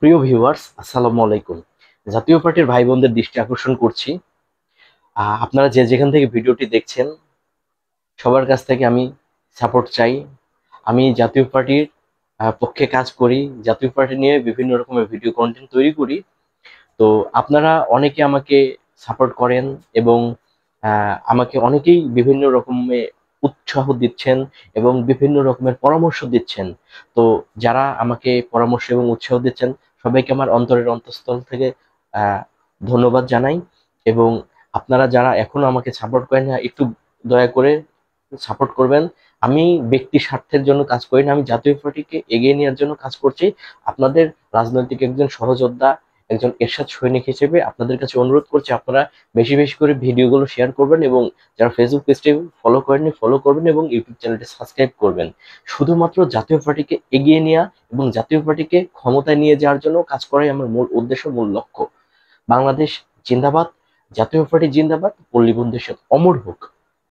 প্রিয় ভিউয়ার্স, আসসালামু আলাইকুম। জাতীয় পার্টির ভাই বোনদের দৃষ্টি আকর্ষণ করছি। আপনারা যে যেখান থেকে ভিডিওটি দেখছেন, সবার কাছ থেকে আমি সাপোর্ট চাই। আমি জাতীয় পার্টির পক্ষে কাজ করি। জাতীয় পার্টি নিয়ে বিভিন্ন রকমের ভিডিও কন্টেন্ট তৈরি করি। তো আপনারা অনেকে আমাকে সাপোর্ট করেন এবং আমাকে অনেকেই বিভিন্ন রকমের উৎসাহ দিচ্ছেন এবং বিভিন্ন রকমের পরামর্শ দিচ্ছেন। তো যারা আমাকে পরামর্শ এবং উৎসাহ দিচ্ছেন, সবাইকে আমার অন্তরের অন্তঃস্থল থেকে আহ ধন্যবাদ জানাই। এবং আপনারা যারা এখনো আমাকে সাপোর্ট করেন না, একটু দয়া করে সাপোর্ট করবেন। আমি ব্যক্তি স্বার্থের জন্য কাজ করি না, আমি জাতীয় পার্টিকে এগিয়ে নেওয়ার জন্য কাজ করছি। আপনাদের রাজনৈতিক একজন সহযোদ্ধা, একজন এরশাদ সৈনিক হিসেবে আপনাদের কাছে অনুরোধ করছি, আপনারা বেশি বেশি করে ভিডিওগুলো শেয়ার করবেন এবং যারা ফেসবুক পেজটি ফলো করেননি ফলো করবেন এবং ইউটিউব চ্যানেলটি সাবস্ক্রাইব করবেন। শুধুমাত্র জাতীয় পার্টিকে এগিয়ে নেওয়া এবং জাতীয় পার্টিকে ক্ষমতায় নিয়ে যাওয়ার জন্য কাজ করাই আমার মূল উদ্দেশ্য, মূল লক্ষ্য। বাংলাদেশ জিন্দাবাদ, জাতীয় পার্টি জিন্দাবাদ, পল্লী বন্ধু অমর হোক।